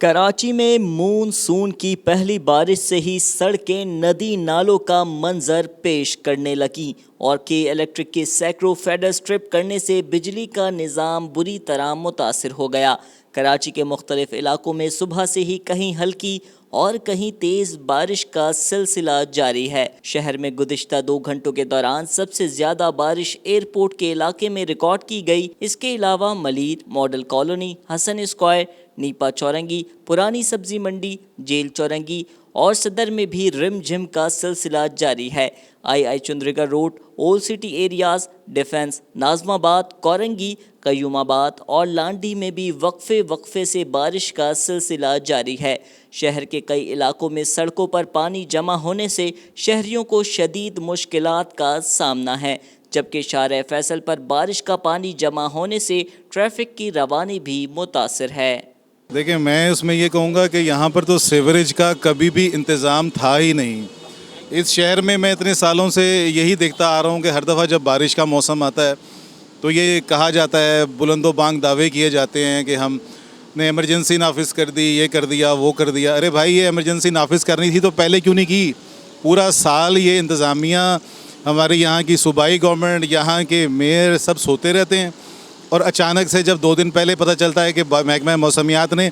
कराची में मूनसून की पहली बारिश से ही सड़कें नदी नालों का मंजर पेश करने लगी और के इलेक्ट्रिक के सैकड़ों फेडर स्ट्रिप करने से बिजली का निज़ाम बुरी तरह मुतासिर हो गया। कराची के मुख्तलिफ इलाकों में सुबह से ही कहीं हल्की और कहीं तेज बारिश का सिलसिला जारी है। शहर में गुज़िश्ता 2 घंटों के दौरान सबसे ज्यादा बारिश एयरपोर्ट के इलाके में रिकॉर्ड की गई। इसके अलावा Malir, model colony, Hasan square, Nipa Chowrangi, Purani Sabzi मंडी, जेल चौरंगी और सदर में भी रिमझिम का सिलसिला जारी है। I Chundrigar road, old city areas, defence, Nazimabad, Korangi, Qayyumabad और लांडी में भी वक्फे से बारिश का सिलसिला जारी है। शहर के कई इलाकों में सड़कों पर पानी जमा होने से शहरियों को शदीद मुश्किलात का सामना है, जबकि शार फैसल पर बारिश का पानी जमा होने से ट्रैफिक की रवानी भी मुतासिर है। देखिए, मैं उसमें ये कहूँगा कि यहाँ पर तो सीवरेज का कभी भी इंतज़ाम था ही नहीं। इस शहर में मैं इतने सालों से यही देखता आ रहा हूँ कि हर दफ़ा जब बारिश का मौसम आता है तो ये कहा जाता है, बुलंदो बांग दावे किए जाते हैं कि हमने इमरजेंसी नाफिज कर दी, ये कर दिया, वो कर दिया। अरे भाई, ये इमरजेंसी नाफिज करनी थी तो पहले क्यों नहीं की? पूरा साल ये इंतज़ामिया, हमारे यहाँ की सूबाई गवर्नमेंट, यहाँ के मेयर सब सोते रहते हैं और अचानक से जब 2 दिन पहले पता चलता है कि महकमा मौसमियात ने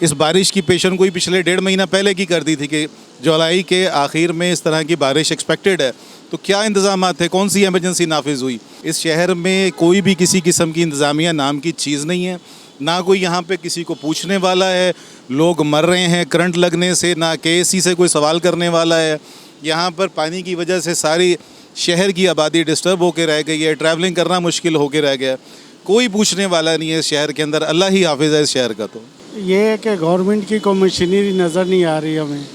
इस बारिश की पेशन गोई पिछले 1.5 महीना पहले की कर दी थी कि जुलाई के आखिर में इस तरह की बारिश एक्सपेक्टेड है, तो क्या इंतज़ाम थे? कौन सी एमरजेंसी नाफिज हुई? इस शहर में कोई भी किसी किस्म की इंतज़ामिया नाम की चीज़ नहीं है, ना कोई यहाँ पे किसी को पूछने वाला है। लोग मर रहे हैं करंट लगने से, ना KSC से कोई सवाल करने वाला है। यहाँ पर पानी की वजह से सारी शहर की आबादी डिस्टर्ब होकर रह गई है, ट्रैवलिंग करना मुश्किल होकर रह गया। कोई पूछने वाला नहीं है इस शहर के अंदर। अल्लाह ही हाफिज़ है इस शहर का। तो ये है कि गवर्नमेंट की कोई मशीनरी नज़र नहीं आ रही हमें।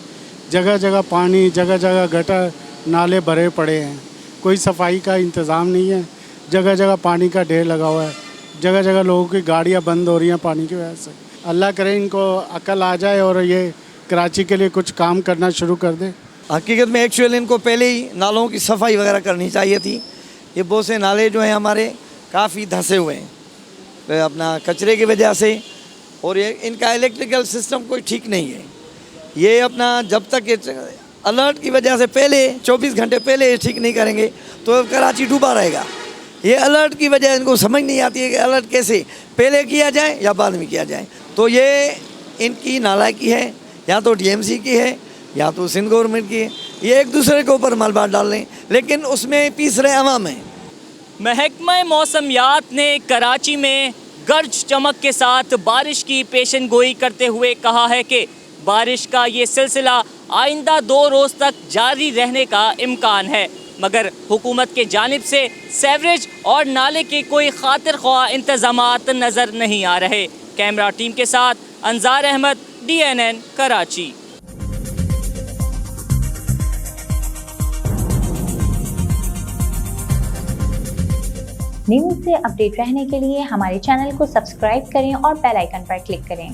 जगह जगह पानी, जगह जगह गटर नाले भरे पड़े हैं, कोई सफाई का इंतज़ाम नहीं है। जगह जगह पानी का ढेर लगा हुआ है, जगह जगह लोगों की गाड़ियाँ बंद हो रही हैं पानी की वजह से। अल्लाह करे इनको अकल आ जाए और ये कराची के लिए कुछ काम करना शुरू कर दे। हकीकत में एक्चुअली इनको पहले ही नालों की सफाई वगैरह करनी चाहिए थी। ये बहुत से नाले जो हैं हमारे काफ़ी धंसे हुए हैं तो अपना कचरे की वजह से, और ये इनका इलेक्ट्रिकल सिस्टम कोई ठीक नहीं है। ये अपना जब तक अलर्ट की वजह से पहले 24 घंटे पहले ठीक नहीं करेंगे तो कराची डूबा रहेगा। ये अलर्ट की वजह इनको समझ नहीं आती है कि अलर्ट कैसे पहले किया जाए या बाद में किया जाए। तो ये इनकी नालायकी है, या तो DMC की है या तो सिंध गवर्नमेंट की है। ये एक दूसरे के ऊपर मलबा डाल लें, लेकिन उसमें पीस रहे अवाम है। महकमा मौसमियात ने कराची में गर्ज चमक के साथ बारिश की पेशन गोई करते हुए कहा है कि बारिश का ये सिलसिला आइंदा 2 रोज़ तक जारी रहने का इम्कान है, मगर हुकूमत के जानिब से सीवरेज और नाले के कोई खातिर ख्वाह इंतजामात नज़र नहीं आ रहे। कैमरा टीम के साथ अंजार अहमद, DNN कराची। न्यूज़ से अपडेट रहने के लिए हमारे चैनल को सब्सक्राइब करें और बेल आइकन पर क्लिक करें।